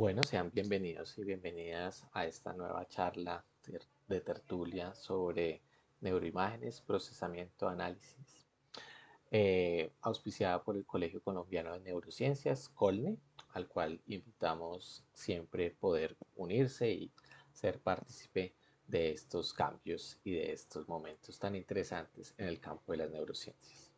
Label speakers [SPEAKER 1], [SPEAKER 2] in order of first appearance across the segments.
[SPEAKER 1] Bueno, sean bienvenidos y bienvenidas a esta nueva charla de tertulia sobre neuroimágenes, procesamiento, análisis, auspiciada por el Colegio Colombiano de Neurociencias, COLNE, al cual invitamos siempre poder unirse y ser partícipe de estos cambios y de estos momentos tan interesantes en el campo de las neurociencias.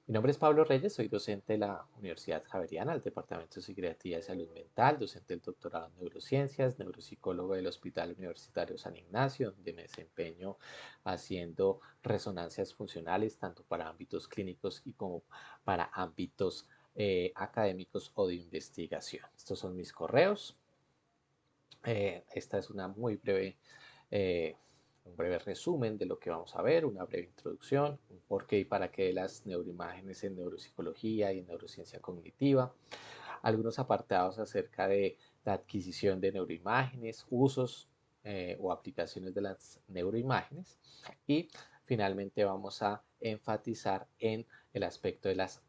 [SPEAKER 1] Mi nombre es Pablo Reyes, soy docente de la Universidad Javeriana, del Departamento de Psiquiatría y Salud Mental, docente del doctorado en neurociencias, neuropsicólogo del Hospital Universitario San Ignacio, donde me desempeño haciendo resonancias funcionales tanto para ámbitos clínicos y como para ámbitos académicos o de investigación. Estos son mis correos. Esta es una muy breve un breve resumen de lo que vamos a ver, una breve introducción, un por qué y para qué de las neuroimágenes en neuropsicología y en neurociencia cognitiva, algunos apartados acerca de la adquisición de neuroimágenes, usos o aplicaciones de las neuroimágenes y finalmente vamos a enfatizar en el aspecto de las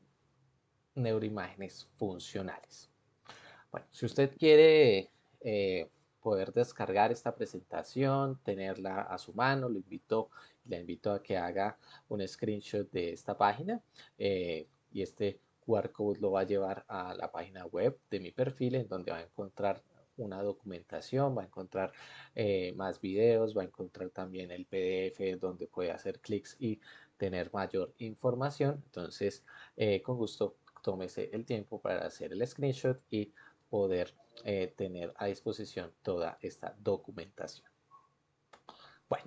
[SPEAKER 1] neuroimágenes funcionales. Bueno, si usted quiere poder descargar esta presentación, tenerla a su mano, le invito a que haga un screenshot de esta página y este QR code lo va a llevar a la página web de mi perfil en donde va a encontrar una documentación, va a encontrar más videos, va a encontrar también el PDF donde puede hacer clics y tener mayor información. Entonces, con gusto, tómese el tiempo para hacer el screenshot y poder tener a disposición toda esta documentación. Bueno,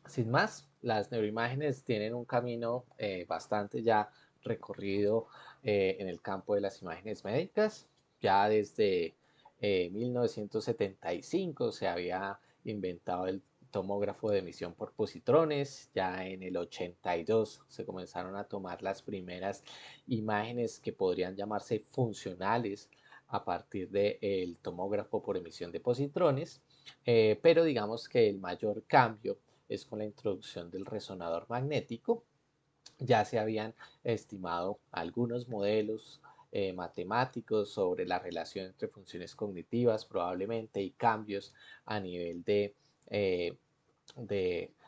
[SPEAKER 1] sin más, las neuroimágenes tienen un camino bastante ya recorrido en el campo de las imágenes médicas. Ya desde 1975 se había inventado el tomógrafo de emisión por positrones. Ya en el 82 se comenzaron a tomar las primeras imágenes que podrían llamarse funcionales a partir del tomógrafo por emisión de positrones. Pero digamos que el mayor cambio es con la introducción del resonador magnético. Ya se habían estimado algunos modelos matemáticos sobre la relación entre funciones cognitivas probablemente y cambios a nivel de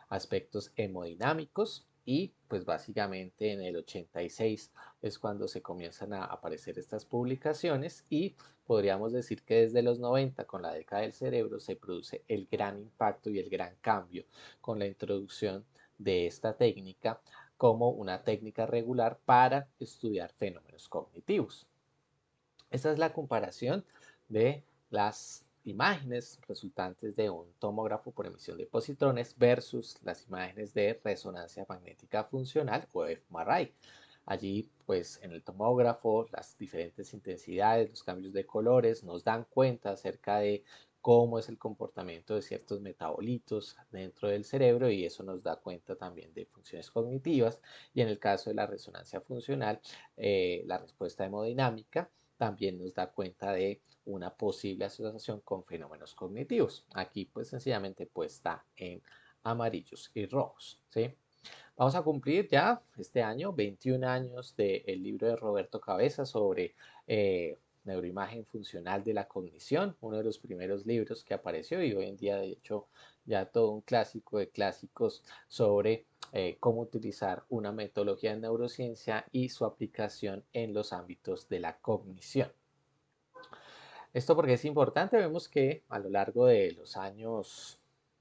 [SPEAKER 1] aspectos hemodinámicos y pues básicamente en el 86 es cuando se comienzan a aparecer estas publicaciones y podríamos decir que desde los 90 con la década del cerebro se produce el gran impacto y el gran cambio con la introducción de esta técnica como una técnica regular para estudiar fenómenos cognitivos. Esta es la comparación de las imágenes resultantes de un tomógrafo por emisión de positrones versus las imágenes de resonancia magnética funcional o fMRI. Allí, pues en el tomógrafo, las diferentes intensidades, los cambios de colores nos dan cuenta acerca de cómo es el comportamiento de ciertos metabolitos dentro del cerebro y eso nos da cuenta también de funciones cognitivas. Y en el caso de la resonancia funcional, la respuesta hemodinámica también nos da cuenta de una posible asociación con fenómenos cognitivos. Aquí pues sencillamente puesta en amarillos y rojos, ¿sí? Vamos a cumplir ya este año 21 años del libro de Roberto Cabeza sobre neuroimagen funcional de la cognición, uno de los primeros libros que apareció y hoy en día de hecho ya todo un clásico de clásicos sobre cómo utilizar una metodología de neurociencia y su aplicación en los ámbitos de la cognición. Esto porque es importante, vemos que a lo largo de los años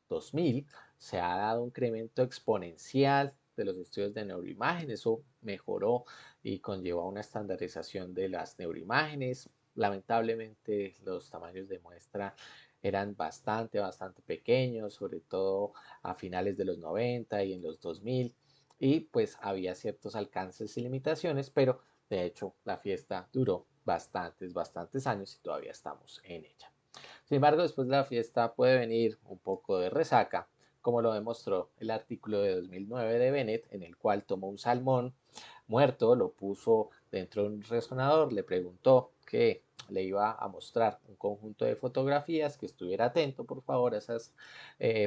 [SPEAKER 1] 2000 se ha dado un incremento exponencial de los estudios de neuroimagen, eso mejoró y conllevó a una estandarización de las neuroimágenes. Lamentablemente los tamaños de muestra eran bastante pequeños, sobre todo a finales de los 90 y en los 2000, y pues había ciertos alcances y limitaciones, pero de hecho la fiesta duró bastantes años y todavía estamos en ella. Sin embargo, después de la fiesta puede venir un poco de resaca, como lo demostró el artículo de 2009 de Bennett, en el cual tomó un salmón muerto, lo puso dentro de un resonador, le preguntó que le iba a mostrar un conjunto de fotografías, que estuviera atento por favor a esas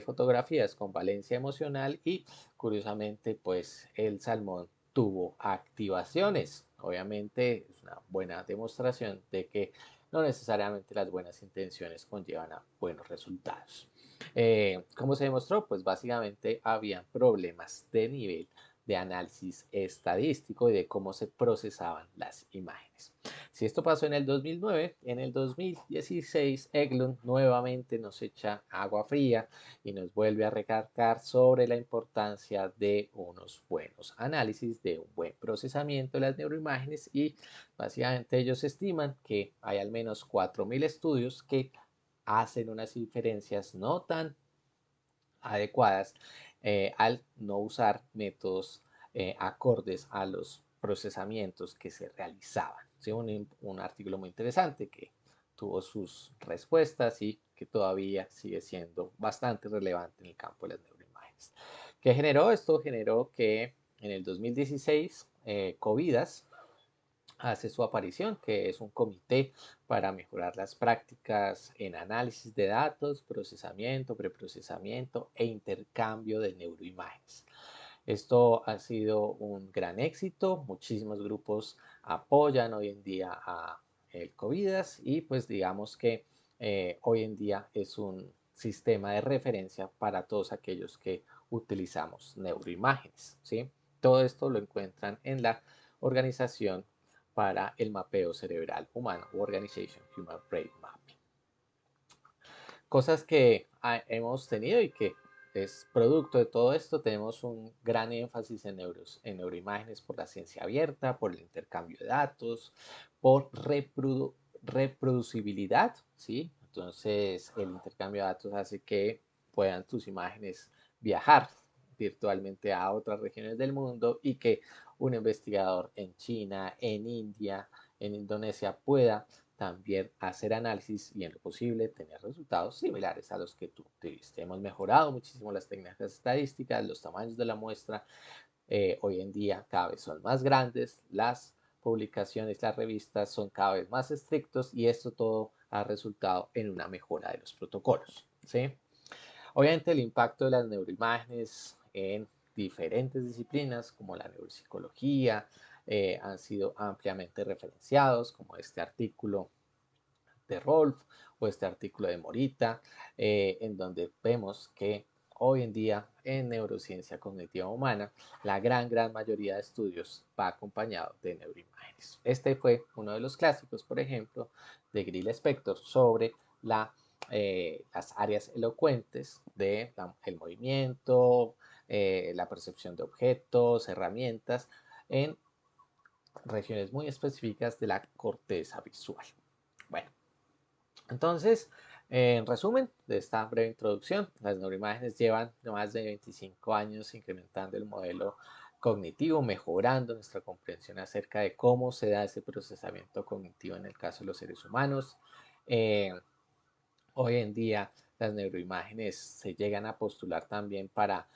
[SPEAKER 1] fotografías con valencia emocional y curiosamente pues el salmón tuvo activaciones. Obviamente es una buena demostración de que no necesariamente las buenas intenciones conllevan a buenos resultados. ¿Cómo se demostró? Pues básicamente había problemas de nivel de análisis estadístico y de cómo se procesaban las imágenes. Si esto pasó en el 2009, en el 2016 Eglund nuevamente nos echa agua fría y nos vuelve a recalcar sobre la importancia de unos buenos análisis, de un buen procesamiento de las neuroimágenes y básicamente ellos estiman que hay al menos 4.000 estudios que hacen unas diferencias no tan adecuadas al no usar métodos acordes a los procesamientos que se realizaban. ¿Sí? Un artículo muy interesante que tuvo sus respuestas y que todavía sigue siendo bastante relevante en el campo de las neuroimágenes. ¿Qué generó? Esto generó que en el 2016 Covidas hace su aparición, que es un comité para mejorar las prácticas en análisis de datos, procesamiento, preprocesamiento e intercambio de neuroimágenes. Esto ha sido un gran éxito, muchísimos grupos apoyan hoy en día a el COVIDAS y pues digamos que hoy en día es un sistema de referencia para todos aquellos que utilizamos neuroimágenes, ¿sí? Todo esto lo encuentran en la organización para el mapeo cerebral humano, Organization Human Brain Mapping. Cosas que hemos tenido y que es producto de todo esto, tenemos un gran énfasis en neuroimágenes por la ciencia abierta, por el intercambio de datos, por reproducibilidad, ¿sí? Entonces, el intercambio de datos hace que puedan tus imágenes viajar virtualmente a otras regiones del mundo y que un investigador en China, en India, en Indonesia pueda también hacer análisis y en lo posible tener resultados similares a los que tú tuviste. Hemos mejorado muchísimo las técnicas estadísticas, los tamaños de la muestra. Hoy en día cada vez son más grandes, las publicaciones, las revistas son cada vez más estrictos y esto todo ha resultado en una mejora de los protocolos. ¿Sí? Obviamente el impacto de las neuroimágenes en diferentes disciplinas como la neuropsicología han sido ampliamente referenciados, como este artículo de Rolf o este artículo de Morita, en donde vemos que hoy en día en neurociencia cognitiva humana la gran mayoría de estudios va acompañado de neuroimágenes. Este fue uno de los clásicos, por ejemplo, de Grill Spector sobre las áreas elocuentes del movimiento, la percepción de objetos, herramientas en regiones muy específicas de la corteza visual. Bueno, entonces, en resumen de esta breve introducción, las neuroimágenes llevan más de 25 años incrementando el modelo cognitivo, mejorando nuestra comprensión acerca de cómo se da ese procesamiento cognitivo en el caso de los seres humanos. Eh, Hoy en día las neuroimágenes se llegan a postular también para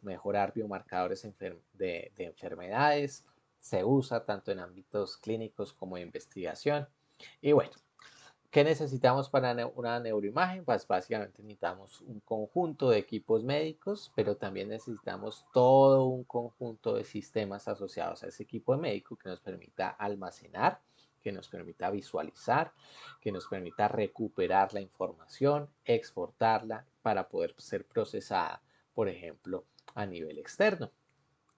[SPEAKER 1] mejorar biomarcadores de enfermedades. Se usa tanto en ámbitos clínicos como de investigación. Y bueno, ¿qué necesitamos para una neuroimagen? Pues básicamente necesitamos un conjunto de equipos médicos, pero también necesitamos todo un conjunto de sistemas asociados a ese equipo médico que nos permita almacenar, que nos permita visualizar, que nos permita recuperar la información, exportarla para poder ser procesada, por ejemplo, a nivel externo.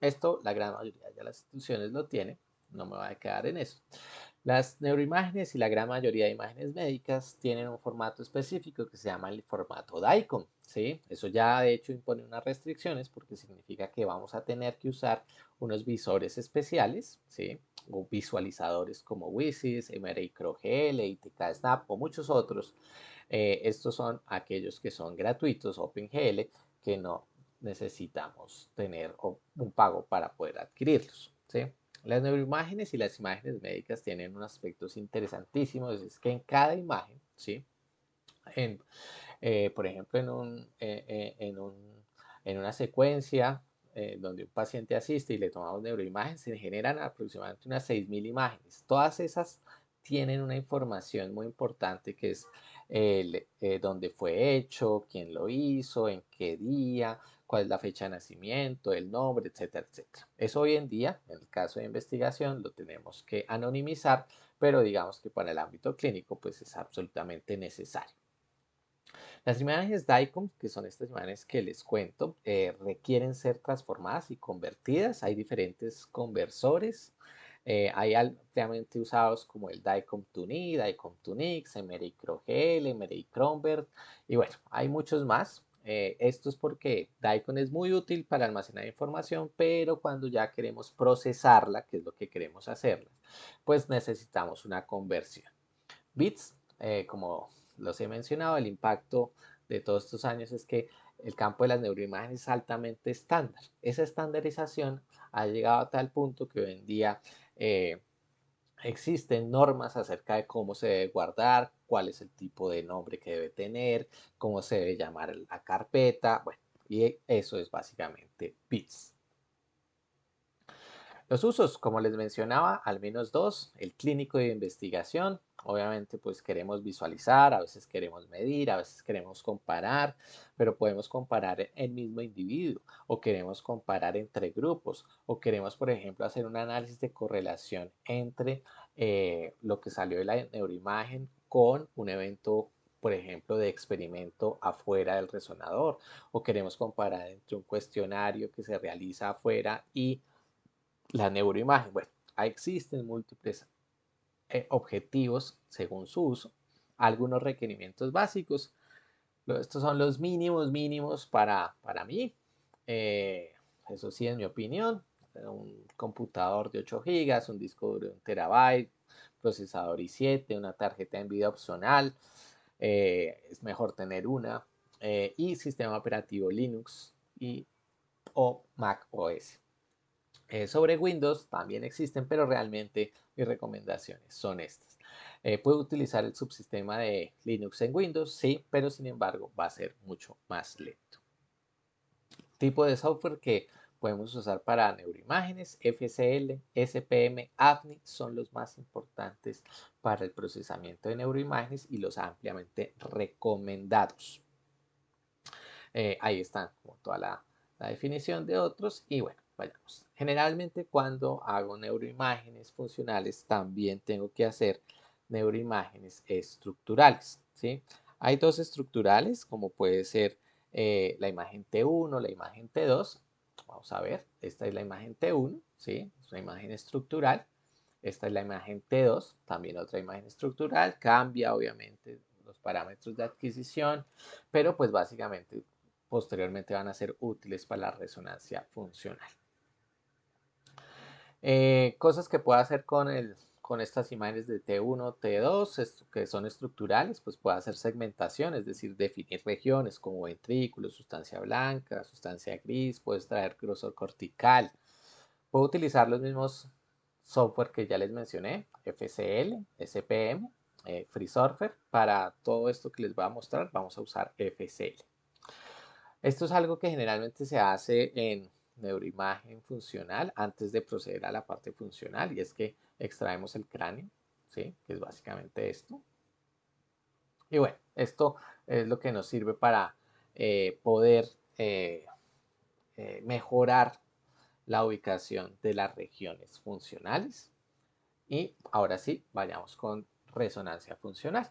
[SPEAKER 1] Esto la gran mayoría de las instituciones lo tiene, no me voy a quedar en eso. Las neuroimágenes y la gran mayoría de imágenes médicas tienen un formato específico que se llama el formato DICOM, ¿sí? Eso ya de hecho impone unas restricciones porque significa que vamos a tener que usar unos visores especiales, ¿sí? O visualizadores como WSIS, MRI GL, ITK Snap o muchos otros. Estos son aquellos que son gratuitos, OpenGL, que no necesitamos tener un pago para poder adquirirlos, ¿sí? Las neuroimágenes y las imágenes médicas tienen unos aspectos interesantísimos, es que en cada imagen, ¿sí? En, por ejemplo, en una secuencia donde un paciente asiste y le tomamos neuroimágenes, se generan aproximadamente unas 6.000 imágenes. Todas esas tienen una información muy importante que es dónde fue hecho, quién lo hizo, en qué día, cuál es la fecha de nacimiento, el nombre, etcétera, etcétera. Eso hoy en día, en el caso de investigación, lo tenemos que anonimizar, pero digamos que para el ámbito clínico, pues es absolutamente necesario. Las imágenes DICOM, que son estas imágenes que les cuento, requieren ser transformadas y convertidas. Hay diferentes conversores. Hay ampliamente usados como el DICOM-to-NI, DICOM-to-NIX, MRI-CRO-GL, MRI-CRONVERT y bueno, hay muchos más. Esto es porque DICOM es muy útil para almacenar información, pero cuando ya queremos procesarla, que es lo que queremos hacerla, pues necesitamos una conversión. Bits, como los he mencionado, el impacto de todos estos años es que el campo de las neuroimágenes es altamente estándar. Esa estandarización ha llegado a tal punto que hoy en día eh, existen normas acerca de cómo se debe guardar, cuál es el tipo de nombre que debe tener, cómo se debe llamar la carpeta, bueno, y eso es básicamente bits. Los usos, como les mencionaba, al menos dos, el clínico de investigación, obviamente pues queremos visualizar, a veces queremos medir, a veces queremos comparar, pero podemos comparar el mismo individuo o queremos comparar entre grupos o queremos, por ejemplo, hacer un análisis de correlación entre lo que salió de la neuroimagen con un evento, por ejemplo, de experimento afuera del resonador o queremos comparar entre un cuestionario que se realiza afuera y la neuroimagen. Bueno, existen múltiples objetivos según su uso, algunos requerimientos básicos. Estos son los mínimos para mí. Eso sí, en mi opinión. Un computador de 8 GB, un disco duro de 1 TB, procesador i7, una tarjeta NVIDIA opcional. Es mejor tener una. Y sistema operativo Linux o Mac OS. Sobre Windows también existen, pero realmente mis recomendaciones son estas. Puedo utilizar el subsistema de Linux en Windows, sí, pero sin embargo va a ser mucho más lento. Tipo de software que podemos usar para neuroimágenes, FSL, SPM, AFNI son los más importantes para el procesamiento de neuroimágenes y los ampliamente recomendados. Ahí están como toda la definición de otros y bueno, vayamos. Generalmente cuando hago neuroimágenes funcionales también tengo que hacer neuroimágenes estructurales, ¿sí? Hay dos estructurales como puede ser la imagen T1, la imagen T2. Vamos a ver, esta es la imagen T1, ¿sí? Es una imagen estructural. Esta es la imagen T2, también otra imagen estructural. Cambia obviamente los parámetros de adquisición, pero pues básicamente posteriormente van a ser útiles para la resonancia funcional. Cosas que puedo hacer con estas imágenes de T1, T2, que son estructurales, pues puedo hacer segmentación, es decir, definir regiones como ventrículos, sustancia blanca, sustancia gris, puedo extraer grosor cortical. Puedo utilizar los mismos software que ya les mencioné, FSL, SPM, FreeSurfer. Para todo esto que les voy a mostrar, vamos a usar FSL. Esto es algo que generalmente se hace en neuroimagen funcional antes de proceder a la parte funcional y es que extraemos el cráneo, ¿sí? Que es básicamente esto. Y bueno, esto es lo que nos sirve para poder mejorar la ubicación de las regiones funcionales. Y ahora sí, vayamos con resonancia funcional.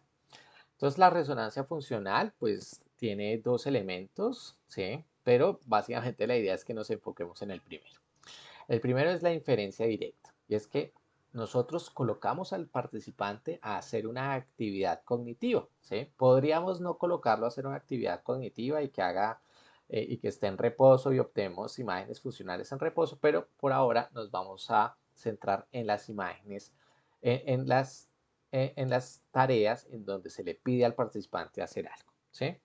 [SPEAKER 1] Entonces la resonancia funcional pues tiene dos elementos, ¿sí? Pero básicamente la idea es que nos enfoquemos en el primero. El primero es la inferencia directa y es que nosotros colocamos al participante a hacer una actividad cognitiva, ¿sí? Podríamos no colocarlo a hacer una actividad cognitiva y que haga y que esté en reposo y obtenemos imágenes funcionales en reposo, pero por ahora nos vamos a centrar en las imágenes, en las tareas en donde se le pide al participante hacer algo, ¿sí?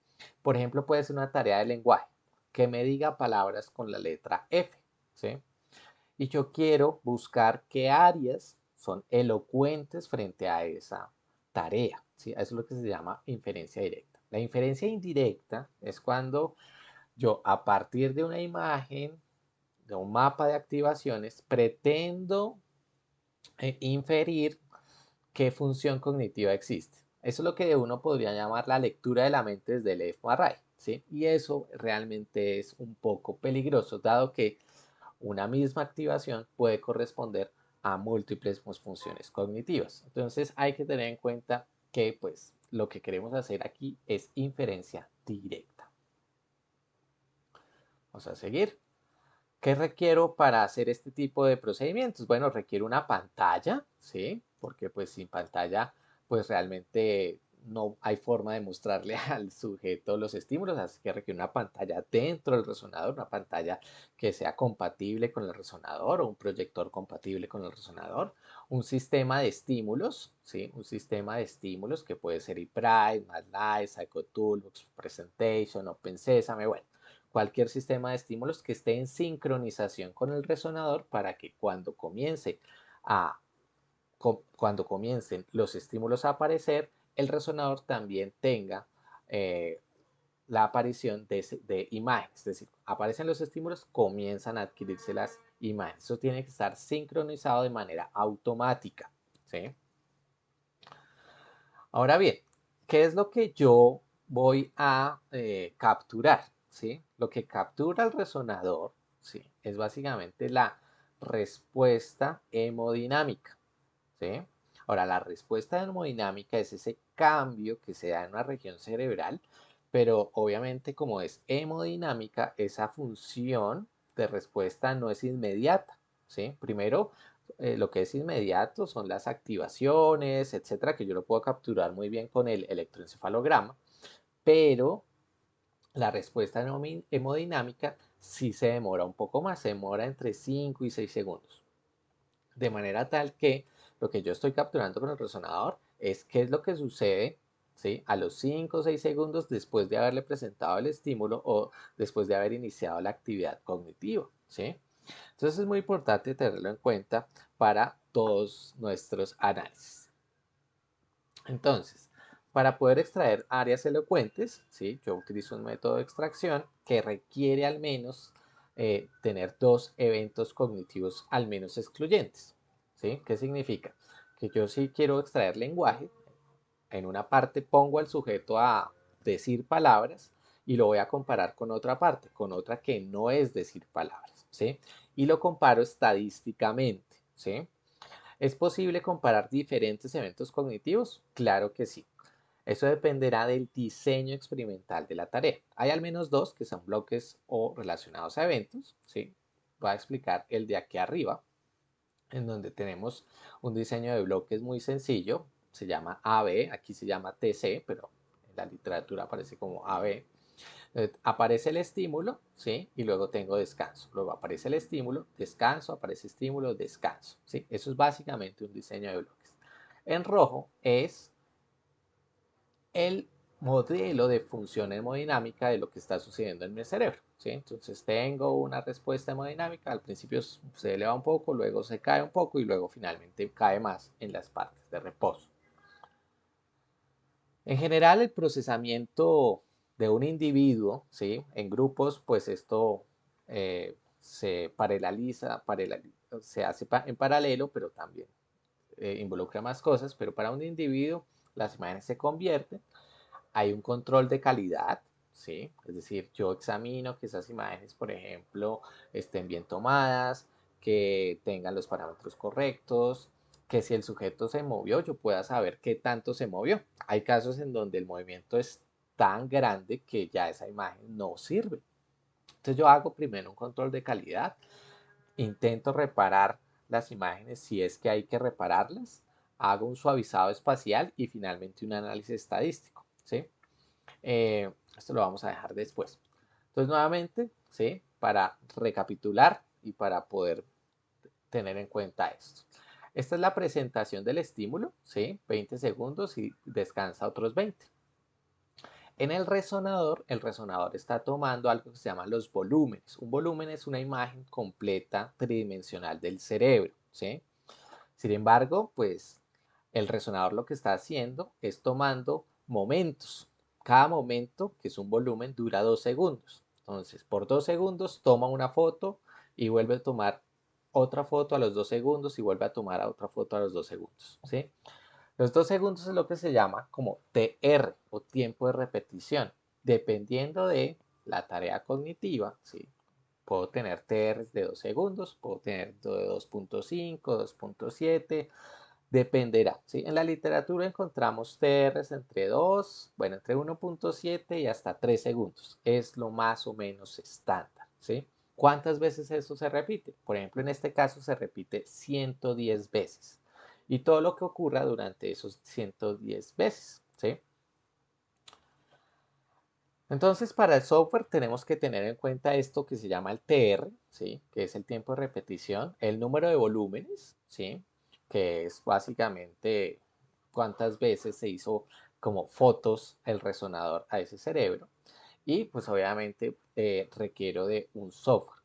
[SPEAKER 1] Por ejemplo, puede ser una tarea de lenguaje que me diga palabras con la letra F, ¿sí? Y yo quiero buscar qué áreas son elocuentes frente a esa tarea, ¿sí? Eso es lo que se llama inferencia directa. La inferencia indirecta es cuando yo a partir de una imagen, de un mapa de activaciones, pretendo inferir ¿qué función cognitiva existe? Eso es lo que uno podría llamar la lectura de la mente desde el fMRI, ¿sí? Y eso realmente es un poco peligroso, dado que una misma activación puede corresponder a múltiples funciones cognitivas. Entonces hay que tener en cuenta que pues lo que queremos hacer aquí es inferencia directa. Vamos a seguir. ¿Qué requiero para hacer este tipo de procedimientos? Bueno, requiero una pantalla, ¿sí? Porque pues sin pantalla, pues realmente no hay forma de mostrarle al sujeto los estímulos, así que requiere una pantalla dentro del resonador, una pantalla que sea compatible con el resonador o un proyector compatible con el resonador, un sistema de estímulos, ¿sí? Un sistema de estímulos que puede ser ePrime, MATLAB, Psychotoolbox, Presentation, OpenSesame, bueno, cualquier sistema de estímulos que esté en sincronización con el resonador para que cuando comiencen los estímulos a aparecer, el resonador también tenga la aparición de imágenes. Es decir, aparecen los estímulos, comienzan a adquirirse las imágenes. Eso tiene que estar sincronizado de manera automática, ¿sí? Ahora bien, ¿qué es lo que yo voy a capturar? ¿Sí? Lo que captura el resonador, ¿sí? Es básicamente la respuesta hemodinámica, ¿sí? Ahora, la respuesta hemodinámica es ese cambio que se da en una región cerebral, pero obviamente como es hemodinámica, esa función de respuesta no es inmediata, ¿sí? Primero, lo que es inmediato son las activaciones, etcétera, que yo lo puedo capturar muy bien con el electroencefalograma, pero la respuesta hemodinámica sí se demora un poco más, se demora entre 5 y 6 segundos. De manera tal que lo que yo estoy capturando con el resonador es qué es lo que sucede, ¿sí? A los 5 o 6 segundos después de haberle presentado el estímulo o después de haber iniciado la actividad cognitiva, ¿sí? Entonces es muy importante tenerlo en cuenta para todos nuestros análisis. Entonces, para poder extraer áreas elocuentes, ¿sí? Yo utilizo un método de extracción que requiere al menos tener dos eventos cognitivos al menos excluyentes, ¿sí? ¿Qué significa? Que yo si quiero extraer lenguaje, en una parte pongo al sujeto a decir palabras y lo voy a comparar con otra parte, con otra que no es decir palabras, ¿sí? Y lo comparo estadísticamente, ¿sí? ¿Es posible comparar diferentes eventos cognitivos? Claro que sí. Eso dependerá del diseño experimental de la tarea. Hay al menos dos que son bloques o relacionados a eventos, ¿sí? Voy a explicar el de aquí arriba, en donde tenemos un diseño de bloques muy sencillo. Se llama AB, aquí se llama TC, pero en la literatura aparece como AB. Aparece el estímulo, ¿sí? Y luego tengo descanso. Luego aparece el estímulo, descanso, aparece estímulo, descanso, ¿sí? Eso es básicamente un diseño de bloques. En rojo es el modelo de función hemodinámica de lo que está sucediendo en mi cerebro, ¿sí? Entonces tengo una respuesta hemodinámica, al principio se eleva un poco, luego se cae un poco y luego finalmente cae más en las partes de reposo. En general, el procesamiento de un individuo, ¿sí? En grupos, pues esto se se hace en paralelo, pero también involucra más cosas, pero para un individuo las imágenes se convierten, hay un control de calidad, ¿sí? Es decir, yo examino que esas imágenes, por ejemplo, estén bien tomadas, que tengan los parámetros correctos, que si el sujeto se movió, yo pueda saber qué tanto se movió. Hay casos en donde el movimiento es tan grande que ya esa imagen no sirve. Entonces yo hago primero un control de calidad, intento reparar las imágenes si es que hay que repararlas, hago un suavizado espacial y finalmente un análisis estadístico, ¿sí? Esto lo vamos a dejar después. Entonces, nuevamente, ¿sí? Para recapitular y para poder tener en cuenta esto. Esta es la presentación del estímulo, ¿sí? 20 segundos y descansa otros 20. En el resonador está tomando algo que se llama los volúmenes. Un volumen es una imagen completa tridimensional del cerebro, ¿sí? Sin embargo, pues el resonador lo que está haciendo es tomando momentos. Cada momento, que es un volumen, dura 2 segundos. Entonces, por 2 segundos toma una foto y vuelve a tomar otra foto a los 2 segundos y vuelve a tomar otra foto a los 2 segundos, ¿sí? Los 2 segundos es lo que se llama como TR o tiempo de repetición, dependiendo de la tarea cognitiva, ¿sí? Puedo tener TRs de 2 segundos, puedo tener de 2.5, 2.7, dependerá, ¿sí? En la literatura encontramos TRs entre 2, bueno, entre 1.7 y hasta 3 segundos. Es lo más o menos estándar, ¿sí? ¿Cuántas veces eso se repite? Por ejemplo, en este caso se repite 110 veces. Y todo lo que ocurra durante esos 110 veces, ¿sí? Entonces, para el software tenemos que tener en cuenta esto que se llama el TR, ¿sí? Que es el tiempo de repetición, el número de volúmenes, ¿sí? Que es básicamente cuántas veces se hizo como fotos el resonador a ese cerebro. Y pues obviamente requiero de un software.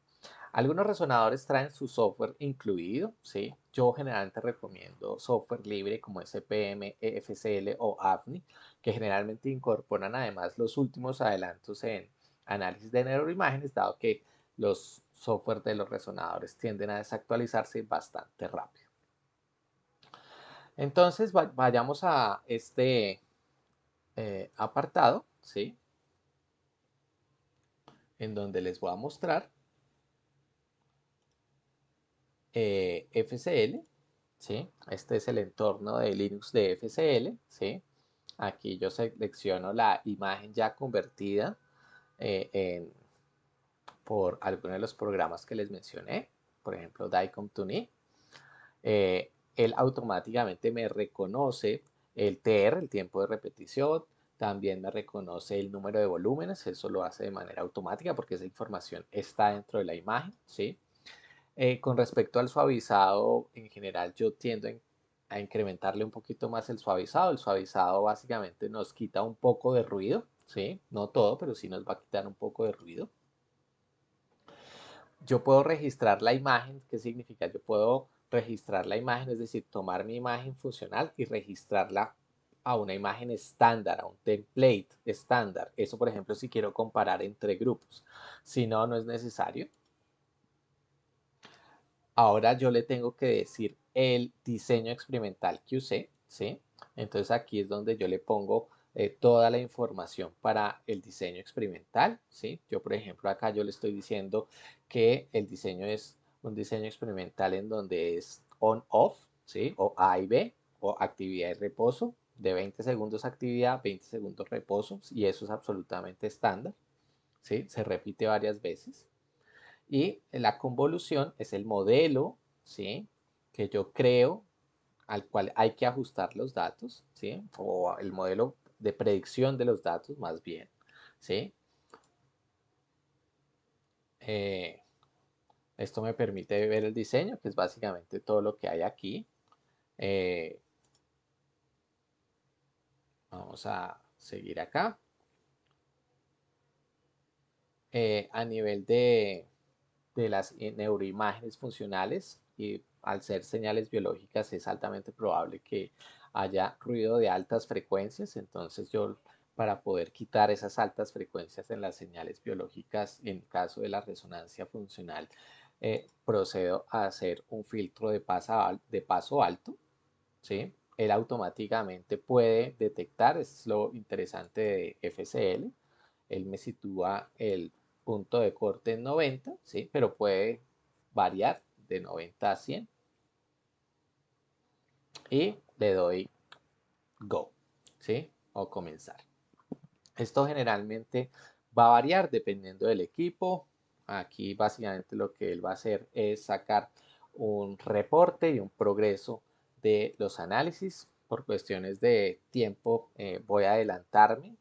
[SPEAKER 1] Algunos resonadores traen su software incluido, ¿sí? Yo generalmente recomiendo software libre como SPM, EFCL o AFNI, que generalmente incorporan además los últimos adelantos en análisis de neuroimágenes, dado que los software de los resonadores tienden a desactualizarse bastante rápido. Entonces, vayamos a este apartado, ¿sí? En donde les voy a mostrar FCL, ¿sí? Este es el entorno de Linux de FCL, ¿sí? Aquí yo selecciono la imagen ya convertida por alguno de los programas que les mencioné, por ejemplo, DICOM2NI. Él automáticamente me reconoce el TR, el tiempo de repetición, también me reconoce el número de volúmenes, eso lo hace de manera automática porque esa información está dentro de la imagen, ¿sí? Con respecto al suavizado, en general yo tiendo a incrementarle un poquito más el suavizado. El suavizado básicamente nos quita un poco de ruido, ¿sí? No todo, pero sí nos va a quitar un poco de ruido. Yo puedo registrar la imagen, ¿qué significa? Yo puedo registrar la imagen, es decir, tomar mi imagen funcional y registrarla a una imagen estándar, a un template estándar. Eso, por ejemplo, si quiero comparar entre grupos. Si no, no es necesario. Ahora yo le tengo que decir el diseño experimental que usé, ¿sí? Entonces aquí es donde yo le pongo toda la información para el diseño experimental, ¿sí? Yo, por ejemplo, acá yo le estoy diciendo que el diseño es un diseño experimental en donde es on-off, ¿sí? O A y B, o actividad y reposo, de 20 segundos actividad, 20 segundos reposo, y eso es absolutamente estándar, ¿sí? Se repite varias veces. Y la convolución es el modelo, ¿sí? Que yo creo al cual hay que ajustar los datos, ¿sí? O el modelo de predicción de los datos, más bien, ¿sí? Eh, Esto me permite ver el diseño, que es básicamente todo lo que hay aquí. Eh, Vamos a seguir acá. A nivel de las neuroimágenes funcionales y al ser señales biológicas es altamente probable que haya ruido de altas frecuencias, entonces yo para poder quitar esas altas frecuencias en las señales biológicas en caso de la resonancia funcional procedo a hacer un filtro de paso alto, ¿sí? Él automáticamente puede detectar, es lo interesante de FCL, él me sitúa el punto de corte en 90, ¿sí? Pero puede variar de 90 a 100 y le doy go, ¿sí? O comenzar. Esto generalmente va a variar dependiendo del equipo. Aquí básicamente lo que él va a hacer es sacar un reporte y un progreso de los análisis. Por cuestiones de tiempo voy a adelantarme,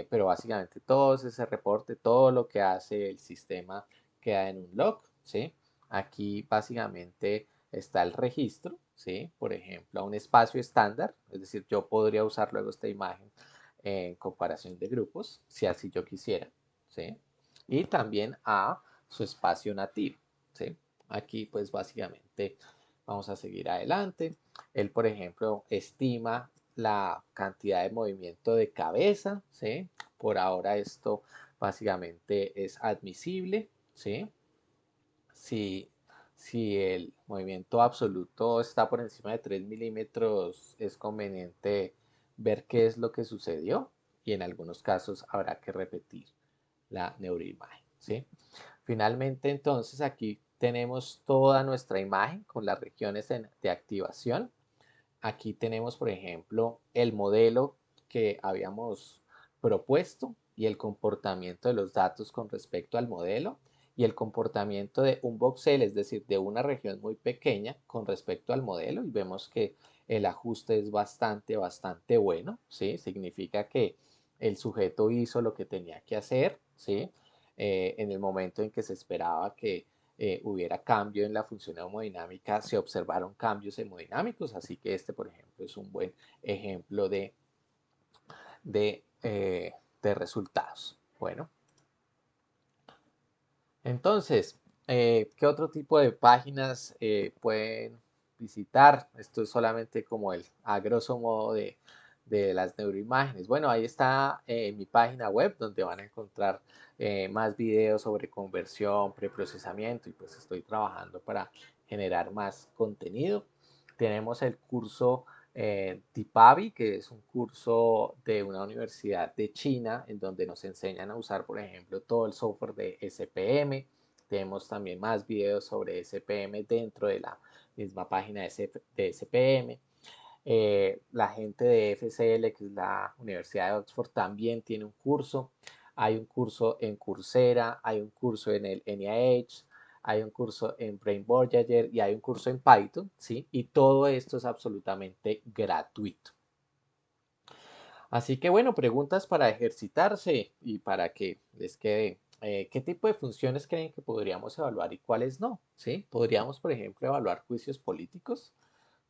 [SPEAKER 1] pero básicamente todo ese reporte, todo lo que hace el sistema queda en un log, ¿sí? Aquí básicamente está el registro, ¿sí? Por ejemplo, a un espacio estándar, es decir, yo podría usar luego esta imagen en comparación de grupos, si así yo quisiera, ¿sí? Y también a su espacio nativo, ¿sí? Aquí pues básicamente vamos a seguir adelante. Él, por ejemplo, estima la cantidad de movimiento de cabeza, ¿sí? Por ahora esto básicamente es admisible, ¿sí? Si Si el movimiento absoluto está por encima de 3 milímetros, es conveniente ver qué es lo que sucedió y en algunos casos habrá que repetir la neuroimagen, ¿sí? Finalmente, entonces, aquí tenemos toda nuestra imagen con las regiones de activación. Aquí tenemos, por ejemplo, el modelo que habíamos propuesto y el comportamiento de los datos con respecto al modelo y el comportamiento de un voxel, es decir, de una región muy pequeña con respecto al modelo y vemos que el ajuste es bastante bueno, ¿sí? Significa que el sujeto hizo lo que tenía que hacer, ¿sí? En el momento en que se esperaba que hubiera cambio en la función hemodinámica, se observaron cambios hemodinámicos, así que este, por ejemplo, es un buen ejemplo de, eh, de resultados. Bueno, entonces, ¿qué otro tipo de páginas pueden visitar? Esto es solamente como el a grosso modo de las neuroimágenes. Bueno, ahí está mi página web donde van a encontrar más videos sobre conversión, preprocesamiento y pues estoy trabajando para generar más contenido. Tenemos el curso Tipavi, que es un curso de una universidad de China en donde nos enseñan a usar, por ejemplo, todo el software de SPM. Tenemos también más videos sobre SPM dentro de la misma página de SPM. La gente de FCL, que es la Universidad de Oxford, también tiene un curso. Hay un curso en Coursera, hay un curso en el NIH, hay un curso en Brain Voyager y hay un curso en Python, ¿sí? Y todo esto es absolutamente gratuito. Así que bueno, preguntas para ejercitarse y para que les quede. ¿Qué tipo de funciones creen que podríamos evaluar y cuáles no? ¿Sí? Podríamos, por ejemplo, evaluar juicios políticos.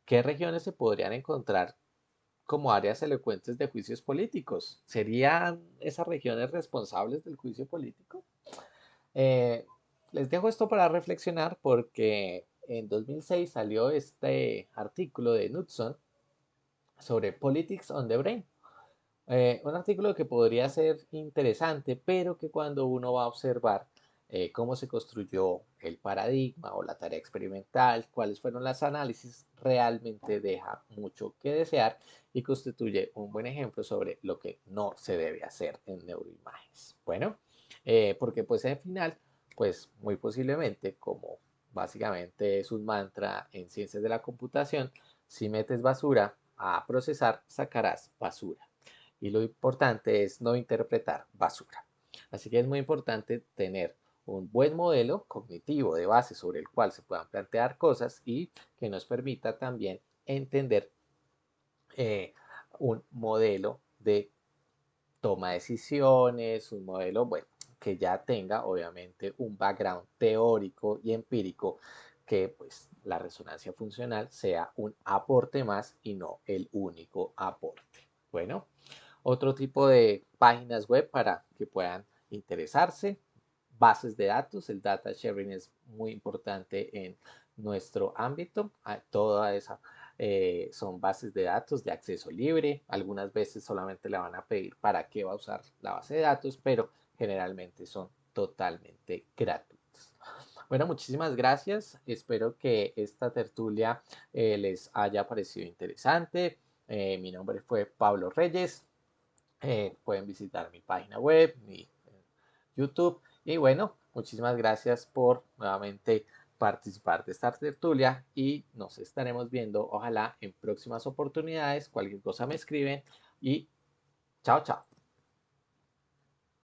[SPEAKER 1] ¿Qué regiones se podrían encontrar como áreas elocuentes de juicios políticos? ¿Serían esas regiones responsables del juicio político? Eh, Les dejo esto para reflexionar porque en 2006 salió este artículo de Knudson sobre Politics on the Brain. Un artículo que podría ser interesante, pero que cuando uno va a observar cómo se construyó el paradigma o la tarea experimental, cuáles fueron los análisis, realmente deja mucho que desear y constituye un buen ejemplo sobre lo que no se debe hacer en neuroimágenes. Bueno, porque pues al final, pues muy posiblemente, como básicamente es un mantra en ciencias de la computación, si metes basura a procesar, sacarás basura y lo importante es no interpretar basura. Así que es muy importante tener un buen modelo cognitivo de base sobre el cual se puedan plantear cosas y que nos permita también entender eh, un modelo de toma de decisiones, un modelo, bueno, que ya tenga obviamente un background teórico y empírico que pues la resonancia funcional sea un aporte más y no el único aporte. Bueno, otro tipo de páginas web para que puedan interesarse, bases de datos, el data sharing es muy importante en nuestro ámbito, toda esa son bases de datos de acceso libre, algunas veces solamente le van a pedir para qué va a usar la base de datos, pero generalmente son totalmente gratuitas. Bueno, muchísimas gracias. Espero que esta tertulia les haya parecido interesante. Mi nombre fue Pablo Reyes. Pueden visitar mi página web, mi YouTube. Y bueno, muchísimas gracias por nuevamente participar de esta tertulia y nos estaremos viendo, ojalá, en próximas oportunidades. Cualquier cosa me escriben y chao, chao.